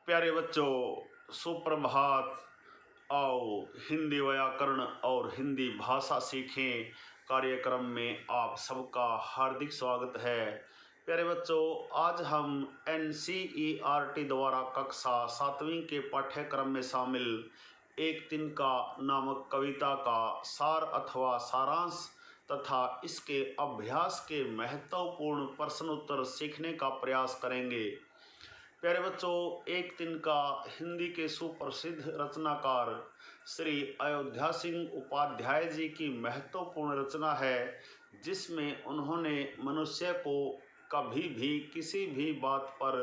प्यारे बच्चों, सुप्रभात। आओ हिंदी व्याकरण और हिंदी भाषा सीखें कार्यक्रम में आप सबका हार्दिक स्वागत है। प्यारे बच्चों, आज हम NCERT द्वारा कक्षा 7वीं के पाठ्यक्रम में शामिल एक तिनका नामक कविता का सार अथवा सारांश तथा इसके अभ्यास के महत्वपूर्ण प्रश्नोत्तर सीखने का प्रयास करेंगे। प्यारे बच्चों, एक तिनका हिंदी के सुप्रसिद्ध रचनाकार श्री अयोध्या सिंह उपाध्याय जी की महत्वपूर्ण रचना है, जिसमें उन्होंने मनुष्य को कभी भी किसी भी बात पर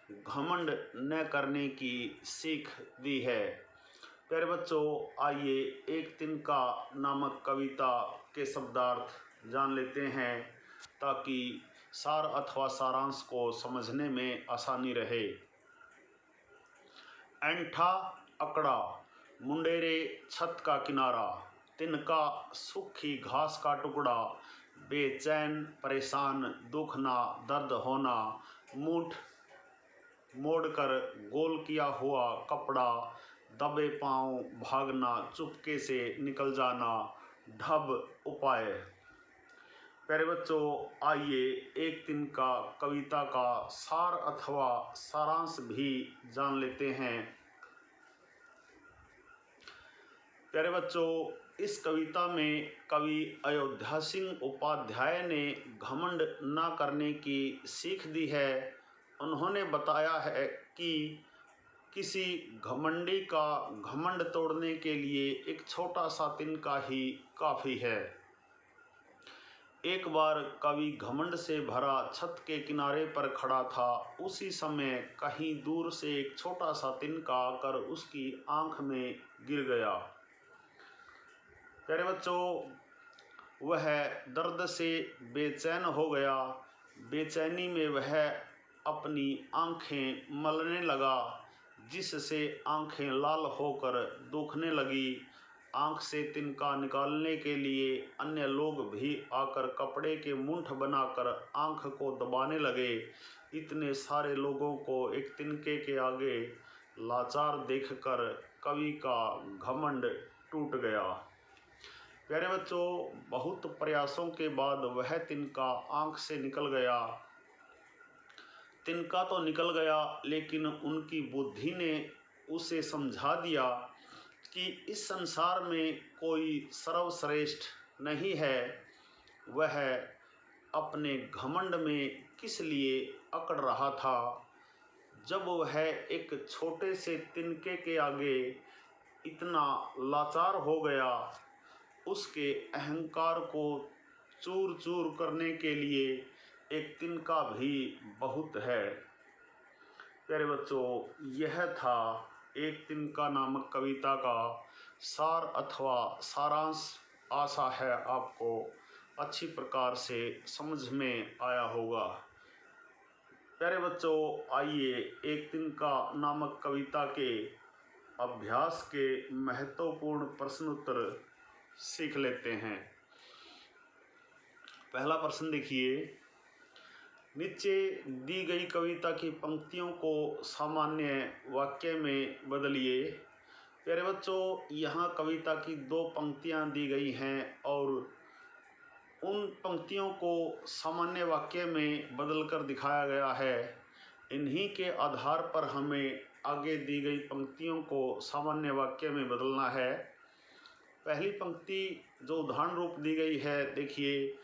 घमंड न करने की सीख दी है। प्यारे बच्चों, आइए एक तिनका नामक कविता के शब्दार्थ जान लेते हैं ताकि सार अथवा सारांश को समझने में आसानी रहे। ऐंठा अकड़ा मुंडेरे छत का किनारा, तिनका सूखी घास का टुकड़ा, बेचैन परेशान दुख ना दर्द होना, मुठ मोड़कर गोल किया हुआ कपड़ा, दबे पांव भागना चुपके से निकल जाना, ढब उपाय। प्यारे बच्चों, आइए एक तिनका कविता का सार अथवा सारांश भी जान लेते हैं। प्यारे बच्चों, इस कविता में कवि अयोध्या सिंह उपाध्याय ने घमंड ना करने की सीख दी है। उन्होंने बताया है कि किसी घमंडी का घमंड तोड़ने के लिए एक छोटा सा तिनका ही काफ़ी है। एक बार कवि घमंड से भरा छत के किनारे पर खड़ा था। उसी समय कहीं दूर से एक छोटा सा तिनका आकर उसकी आंख में गिर गया। प्यारे बच्चों, वह दर्द से बेचैन हो गया। बेचैनी में वह अपनी आंखें मलने लगा, जिससे आंखें लाल होकर दुखने लगी। आंख से तिनका निकालने के लिए अन्य लोग भी आकर कपड़े के मूंठ बनाकर आंख को दबाने लगे। इतने सारे लोगों को एक तिनके के आगे लाचार देखकर कवि का घमंड टूट गया। प्यारे बच्चों, बहुत प्रयासों के बाद वह तिनका आंख से निकल गया। तिनका तो निकल गया, लेकिन उनकी बुद्धि ने उसे समझा दिया कि इस संसार में कोई सर्वश्रेष्ठ नहीं है। वह अपने घमंड में किस लिए अकड़ रहा था। जब वह एक छोटे से तिनके के आगे इतना लाचार हो गया, उसके अहंकार को चूर चूर करने के लिए एक तिनका भी बहुत है। प्यारे बच्चों, यह था एक तिनका नामक कविता का सार अथवा सारांश। आशा है आपको अच्छी प्रकार से समझ में आया होगा। प्यारे बच्चों, आइए एक तिनका नामक कविता के अभ्यास के महत्वपूर्ण प्रश्नोत्तर सीख लेते हैं। पहला प्रश्न देखिए, नीचे दी गई कविता की पंक्तियों को सामान्य वाक्य में बदलिए। प्यारे बच्चों, यहाँ कविता की 2 पंक्तियाँ दी गई हैं और उन पंक्तियों को सामान्य वाक्य में बदलकर दिखाया गया है। इन्हीं के आधार पर हमें आगे दी गई पंक्तियों को सामान्य वाक्य में बदलना है। पहली पंक्ति जो उदाहरण रूप दी गई है, देखिए,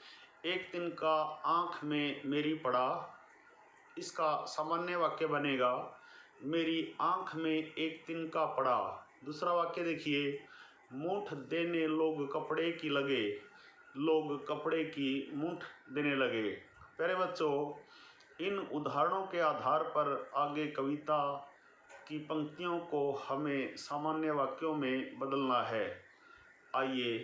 एक तिनका आँख में मेरी पड़ा। इसका सामान्य वाक्य बनेगा, मेरी आँख में एक तिनका पड़ा। दूसरा वाक्य देखिए, मूठ देने लोग कपड़े की लगे, लोग कपड़े की मूठ देने लगे। प्यारे बच्चों, इन उदाहरणों के आधार पर आगे कविता की पंक्तियों को हमें सामान्य वाक्यों में बदलना है। आइए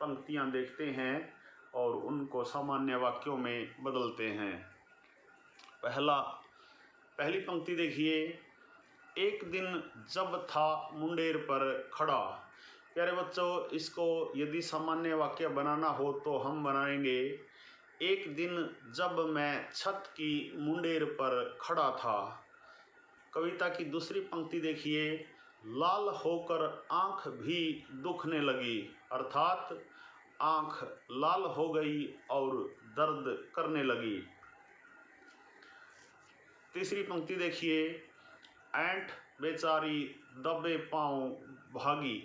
पंक्तियां देखते हैं और उनको सामान्य वाक्यों में बदलते हैं। पहली पंक्ति देखिए, एक दिन जब था मुंडेर पर खड़ा। प्यारे बच्चों, इसको यदि सामान्य वाक्य बनाना हो तो हम बनाएंगे, एक दिन जब मैं छत की मुंडेर पर खड़ा था। कविता की दूसरी पंक्ति देखिए, लाल होकर आंख भी दुखने लगी, अर्थात आंख लाल हो गई और दर्द करने लगी। तीसरी पंक्ति देखिए, ऐंठ बेचारी दबे पांव भागी,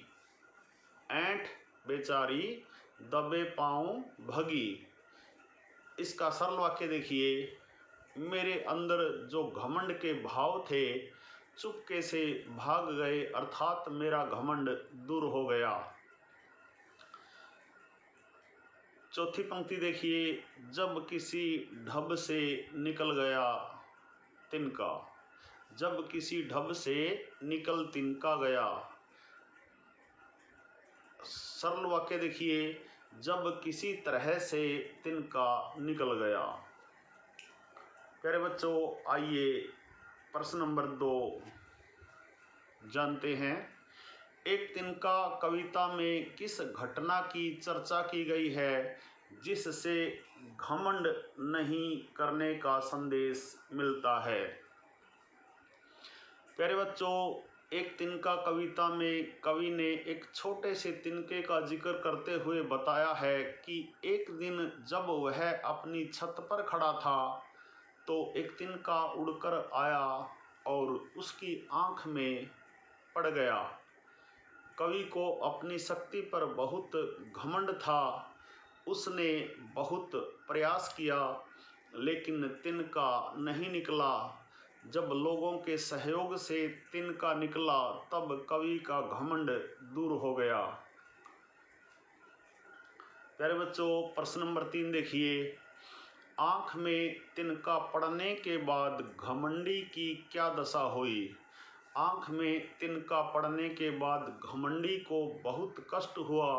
ऐंठ बेचारी दबे पांव भागी। इसका सरल वाक्य देखिए, मेरे अंदर जो घमंड के भाव थे चुपके से भाग गए, अर्थात मेरा घमंड दूर हो गया। चौथी पंक्ति देखिए, जब किसी ढब से निकल गया तिनका, जब किसी ढब से निकल तिनका गया। सरल वाक्य देखिए, जब किसी तरह से तिनका निकल गया। प्यारे बच्चों, आइए प्रश्न नंबर 2 जानते हैं। एक तिनका कविता में किस घटना की चर्चा की गई है जिससे घमंड नहीं करने का संदेश मिलता है? प्यारे बच्चों, एक तिनका कविता में कवि ने एक छोटे से तिनके का जिक्र करते हुए बताया है कि एक दिन जब वह अपनी छत पर खड़ा था तो एक तिनका उड़कर आया और उसकी आंख में पड़ गया। कवि को अपनी शक्ति पर बहुत घमंड था। उसने बहुत प्रयास किया लेकिन तिनका नहीं निकला। जब लोगों के सहयोग से तिनका निकला तब कवि का घमंड दूर हो गया। प्यारे बच्चों, प्रश्न नंबर 3 देखिए, आँख में तिनका पड़ने के बाद घमंडी की क्या दशा हुई? आँख में तिनका पड़ने के बाद घमंडी को बहुत कष्ट हुआ।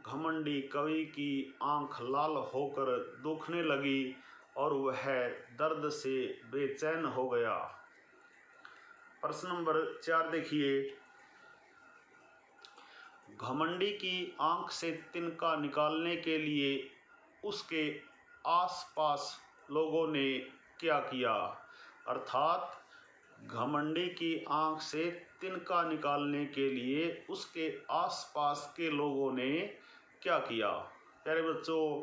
घमंडी कवि की आँख लाल होकर दुखने लगी और वह दर्द से बेचैन हो गया। प्रश्न नंबर 4 देखिए, घमंडी की आँख से तिनका निकालने के लिए उसके आसपास लोगों ने क्या किया? अर्थात घमंडी की आँख से तिनका निकालने के लिए उसके आसपास के लोगों ने क्या किया? प्यारे बच्चों,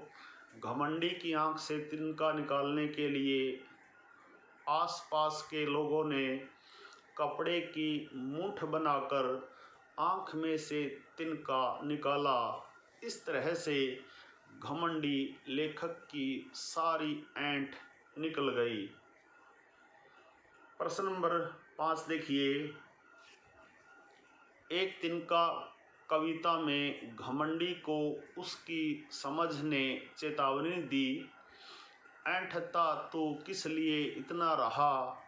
घमंडी की आँख से तिनका निकालने के लिए आसपास के लोगों ने कपड़े की मूठ बनाकर आँख में से तिनका निकाला। इस तरह से घमंडी लेखक की सारी ऐंठ निकल गई। प्रश्न नंबर 5 देखिए, एक तिनका कविता में घमंडी को उसकी समझ ने चेतावनी दी, ऐंठता तू किस लिए इतना रहा,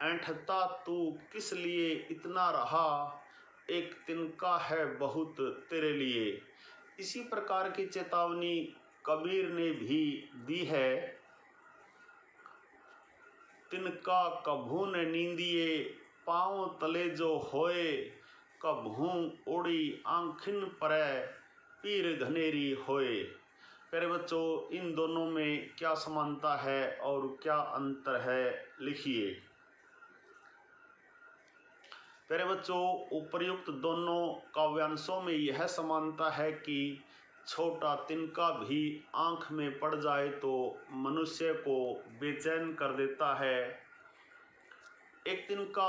ऐंठता तू किस लिए इतना रहा, एक तिनका है बहुत तेरे लिए। इसी प्रकार की चेतावनी कबीर ने भी दी है। तिनका कभू न नींदिए पाँव तले जो होए, कभू उड़ी आँखिन परै पीर घनेरी होए। प्यारे बच्चों, इन दोनों में क्या समानता है और क्या अंतर है, लिखिए। प्यारे बच्चों, उपर्युक्त दोनों काव्यांशों में यह समानता है कि छोटा तिनका भी आँख में पड़ जाए तो मनुष्य को बेचैन कर देता है। एक तिनका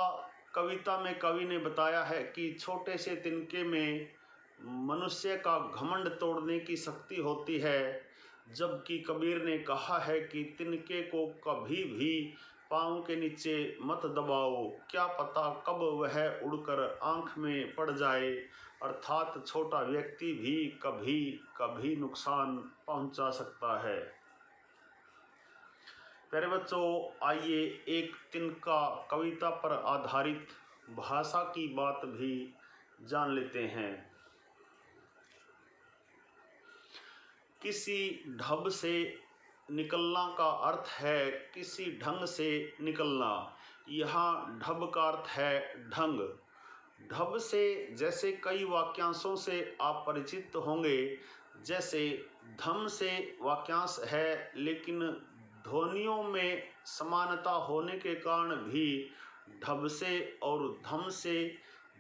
कविता में कवि ने बताया है कि छोटे से तिनके में मनुष्य का घमंड तोड़ने की शक्ति होती है, जबकि कबीर ने कहा है कि तिनके को कभी भी पाँव के नीचे मत दबाओ, क्या पता कब वह उड़कर आँख में पड़ जाए, अर्थात छोटा व्यक्ति भी कभी कभी नुकसान पहुंचा सकता है। प्यारे बच्चों, आइए एक तिनका कविता पर आधारित भाषा की बात भी जान लेते हैं। किसी ढब से निकलना का अर्थ है किसी ढंग से निकलना। यहाँ ढब का अर्थ है ढंग। ढब से जैसे कई वाक्यांशों से आप परिचित होंगे, जैसे धम से वाक्यांश है लेकिन ध्वनियों में समानता होने के कारण भी ढब से और धम से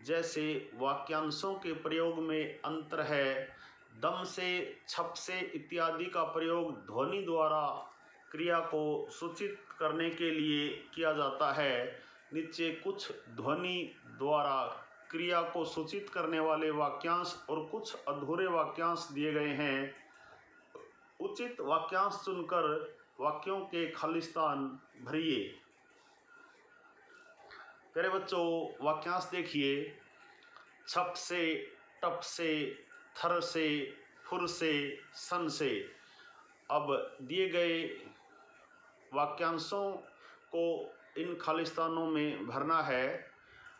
जैसे वाक्यांशों के प्रयोग में अंतर है, दम से, छप से इत्यादि का प्रयोग ध्वनि द्वारा क्रिया को सूचित करने के लिए किया जाता है। नीचे कुछ ध्वनि द्वारा क्रिया को सूचित करने वाले वाक्यांश और कुछ अधूरे वाक्यांश दिए गए हैं। उचित वाक्यांश चुनकर वाक्यों के खालिस्तान भरिए। प्यारे बच्चों, वाक्यांश देखिए। छप से, टप से, थर से, फुर से, सन से। अब दिए गए वाक्यांशों को इन खालिस्तानों में भरना है।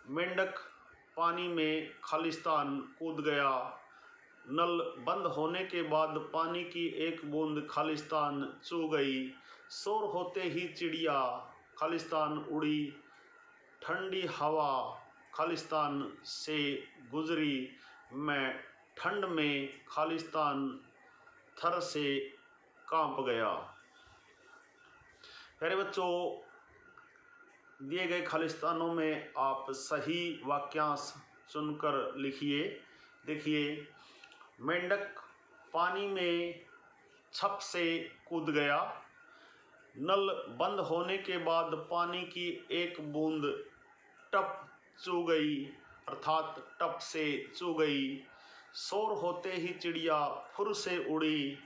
मेंढक पानी में खालिस्तान कूद गया। नल बंद होने के बाद पानी की एक बूंद खालिस्तान चू गई। शोर होते ही चिड़िया खालिस्तान उड़ी। ठंडी हवा खालिस्तान से गुजरी। मैं ठंड में खालिस्तान थर से कांप गया। प्यारे बच्चों, दिए गए खालिस्तानों में आप सही वाक्यांश चुनकर लिखिए। देखिए, मेंढक पानी में छप से कूद गया। नल बंद होने के बाद पानी की एक बूंद टप चू गई, अर्थात टप से चू गई। शोर होते ही चिड़िया फुर से उड़ी।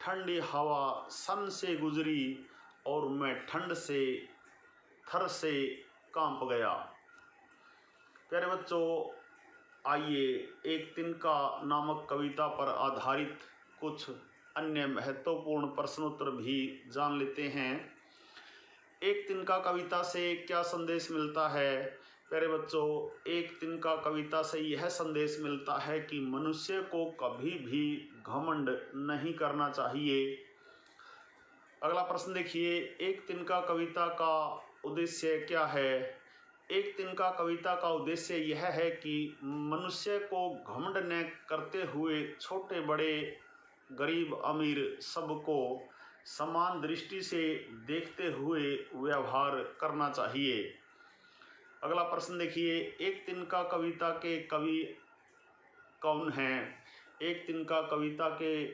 ठंडी हवा सन से गुजरी और मैं ठंड से थर से कांप गया। प्यारे बच्चों, आइए एक तिनका नामक कविता पर आधारित कुछ अन्य महत्वपूर्ण प्रश्नोत्तर भी जान लेते हैं। एक तिनका कविता से क्या संदेश मिलता है? प्यारे बच्चों, एक तिनका कविता से यह संदेश मिलता है कि मनुष्य को कभी भी घमंड नहीं करना चाहिए। अगला प्रश्न देखिए, एक तिनका कविता का उद्देश्य क्या है? एक तिनका कविता का उद्देश्य यह है कि मनुष्य को घमंड न करते हुए छोटे बड़े, गरीब अमीर सबको समान दृष्टि से देखते हुए व्यवहार करना चाहिए। अगला प्रश्न देखिए, एक तिनका कविता के कवि कौन हैं? एक तिनका कविता के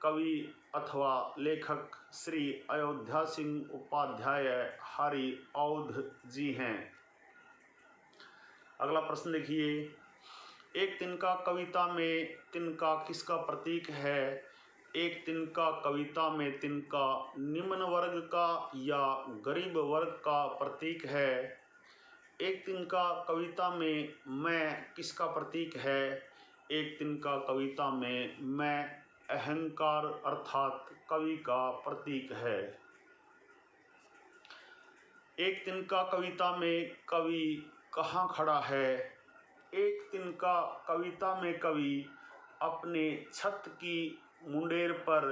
कवि अथवा लेखक श्री अयोध्या सिंह उपाध्याय हरि औध जी हैं। अगला प्रश्न देखिए, एक तिनका कविता में तिनका किसका प्रतीक है? एक तिनका कविता में तिनका निम्न वर्ग का या गरीब वर्ग का प्रतीक है। एक तिनका कविता में मैं किसका प्रतीक है? एक तिनका कविता में मैं अहंकार अर्थात कवि का प्रतीक है। एक तिनका कविता में कवि कहाँ खड़ा है? एक तिनका कविता में कवि अपने छत की मुंडेर पर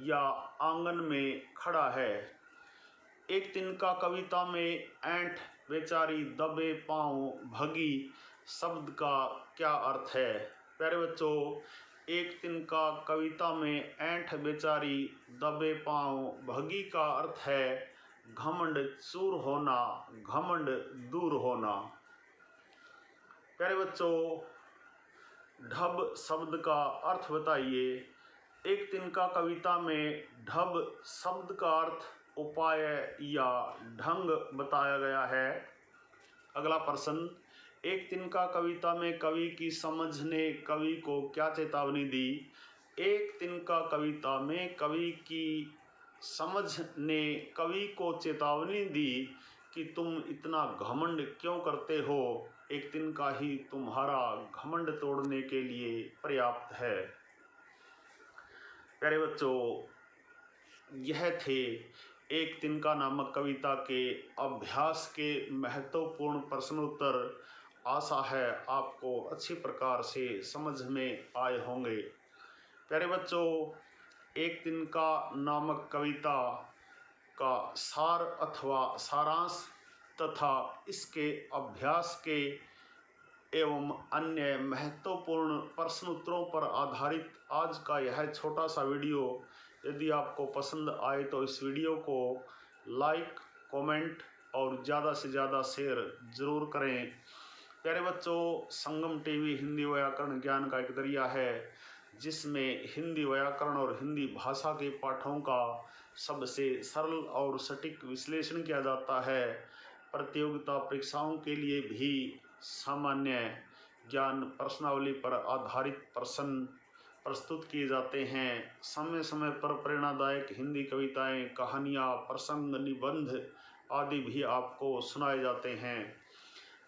या आंगन में खड़ा है। एक तिनका कविता में ऐंठ बेचारी दबे पाँव भगी शब्द का क्या अर्थ है? प्यारे बच्चों, एक तिनका कविता में ऐंठ बेचारी दबे पाँव भगी का अर्थ है घमंड चूर होना, घमंड दूर होना। प्यारे बच्चों, ढब शब्द का अर्थ बताइए। एक तिनका कविता में ढब शब्द का अर्थ उपाय या ढंग बताया गया है। अगला प्रश्न, एक तिनका कविता में कवि की समझ ने कवि को क्या चेतावनी दी? एक तिनका कविता में कवि की समझ ने कवि को चेतावनी दी कि तुम इतना घमंड क्यों करते हो। एक तिनका ही तुम्हारा घमंड तोड़ने के लिए पर्याप्त है। प्यारे बच्चों, यह थे एक तिनका नामक कविता के अभ्यास के महत्वपूर्ण प्रश्नोत्तर। आशा है आपको अच्छी प्रकार से समझ में आए होंगे। प्यारे बच्चों, एक तिनका नामक कविता का सार अथवा सारांश तथा इसके अभ्यास के एवं अन्य महत्वपूर्ण प्रश्नोत्तरों पर आधारित आज का यह छोटा सा वीडियो यदि आपको पसंद आए तो इस वीडियो को लाइक, कमेंट और ज़्यादा से ज़्यादा शेयर ज़रूर करें। प्यारे बच्चों, संगम टीवी हिंदी व्याकरण ज्ञान का एक जरिया है जिसमें हिंदी व्याकरण और हिंदी भाषा के पाठों का सबसे सरल और सटीक विश्लेषण किया जाता है। प्रतियोगिता परीक्षाओं के लिए भी सामान्य ज्ञान प्रश्नावली पर आधारित प्रश्न प्रस्तुत किए जाते हैं। समय समय पर प्रेरणादायक हिंदी कविताएं, कहानियाँ, प्रसंग, निबंध आदि भी आपको सुनाए जाते हैं।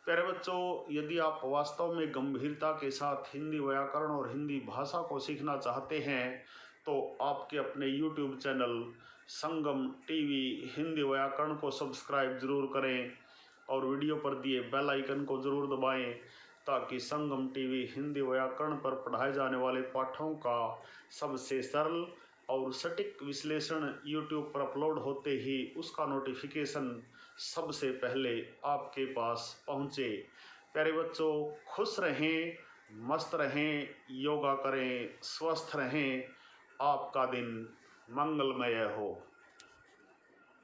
प्यारे बच्चों, यदि आप वास्तव में गंभीरता के साथ हिंदी व्याकरण और हिंदी भाषा को सीखना चाहते हैं तो आपके अपने YouTube चैनल संगम टीवी हिंदी व्याकरण को सब्सक्राइब जरूर करें और वीडियो पर दिए बेल आइकन को ज़रूर दबाएं ताकि संगम टीवी हिंदी व्याकरण पर पढ़ाए जाने वाले पाठों का सबसे सरल और सटीक विश्लेषण YouTube पर अपलोड होते ही उसका नोटिफिकेशन सबसे पहले आपके पास पहुँचे। प्यारे बच्चों, खुश रहें, मस्त रहें, योगा करें, स्वस्थ रहें। आपका दिन मंगलमय हो।